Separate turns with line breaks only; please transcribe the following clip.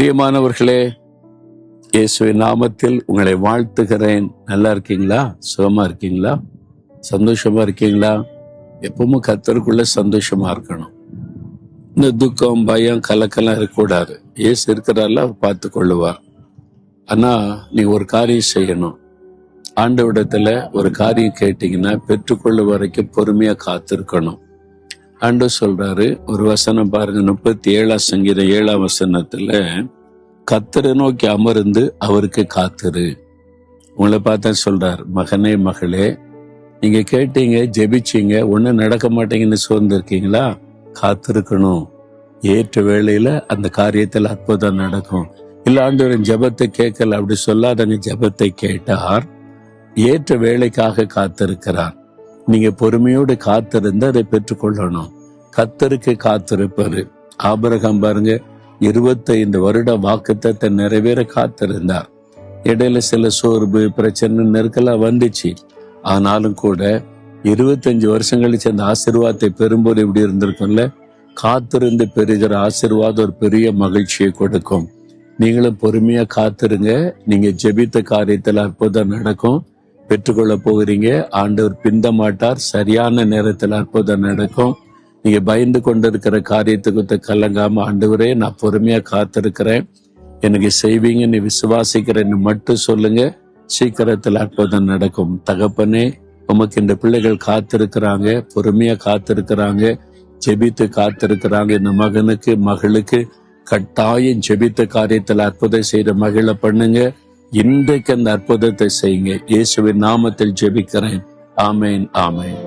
பிரியமானவர்களே, இயேசுவின் நாமத்தில் உங்களை வாழ்த்துகிறேன். நல்லா இருக்கீங்களா? சுகமா இருக்கீங்களா? சந்தோஷமா இருக்கீங்களா? எப்பவும் கர்த்தருக்குள்ள சந்தோஷமா இருக்கணும். இந்த துக்கம், பயம், கலக்கெல்லாம் இருக்கக்கூடாது. இயேசு இருக்கிறார்ல, அவர் பார்த்து கொள்ளுவார். ஆனா நீங்க ஒரு காரியம் செய்யணும். ஆண்டவரிடத்துல ஒரு காரியம் கேட்டீங்கன்னா பெற்றுக்கொள்ளும் வரைக்கும் பொறுமையா காத்திருக்கணும். ஆண்டவர் சொல்றாரு, ஒரு வசனம் பாருங்க, 37 சங்கீதம் 7 கர்த்தரை நோக்கி அமர்ந்து அவருக்கு காத்திரு. உங்களை பார்த்தா சொல்றார், மகனே மகளே, நீங்க கேட்டீங்க, ஜெபிச்சீங்க, ஒண்ணும் நடக்க மாட்டீங்கன்னு சோர்ந்திருக்கீங்களா? காத்திருக்கணும். ஏற்ற வேளையில அந்த காரியத்தில் அற்புதம் நடக்கும். இல்ல ஆண்டவரின் ஜெபத்தை கேட்கல அப்படி சொல்லாதங்க. ஜெபத்தை கேட்டார், ஏற்ற வேலைக்காக காத்திருக்கிறார். நீங்க பொறுமையோடு காத்திருந்து அதை பெற்றுக்கொள்ளணும். கர்த்தருக்கு காத்திருப்பாரு. ஆபிரகாம் பாருங்க, 25 வருட வாக்குத்தத்தை நிறைவேற காத்திருந்தார். இடையில சில சோர்வு, பிரச்சனை, நெருக்கெல்லாம் வந்துச்சு. ஆனாலும் கூட 25 வருஷம் கழிச்சு அந்த ஆசீர்வாதத்தை பெறும்போது எப்படி இருந்திருக்கும்ல? காத்திருந்து பெறுகிற ஆசீர்வாதம் ஒரு பெரிய மகிழ்ச்சியை கொடுக்கும். நீங்களும் பொறுமையா காத்திருங்க. நீங்க ஜெபித்த காரியத்தில் அற்புதம் நடக்கும். பெற்றுக்கொள்ள போகிறீங்க. ஆண்டவர் பிந்த மாட்டார். சரியான நேரத்தில் அற்புதம் நடக்கும். நீங்க பயந்து கொண்டிருக்கிற காரியத்துக்கு கலங்காம, ஆண்டவரே நான் பொறுமையா காத்திருக்கிறேன், எனக்கு செய்வீங்கன்னு விசுவாசிக்கிறேன்னு மட்டும் சொல்லுங்க. சீக்கிரத்தில் அற்புதம் நடக்கும். தகப்பனே, உமக்கு இந்த பிள்ளைகள் காத்திருக்கிறாங்க, பொறுமையா காத்திருக்கிறாங்க, ஜெபித்து காத்திருக்கிறாங்க. இந்த மகனுக்கு மகளுக்கு கட்டாயம் ஜெபித்த காரியத்தில் அற்புதம் செய்த மகிழ பண்ணுங்க. இன்றைக்கு அந்த அற்புதத்தை செய்யுங்க. இயேசுவின் நாமத்தில் ஜெபிக்கிறேன். ஆமேன், ஆமேன்.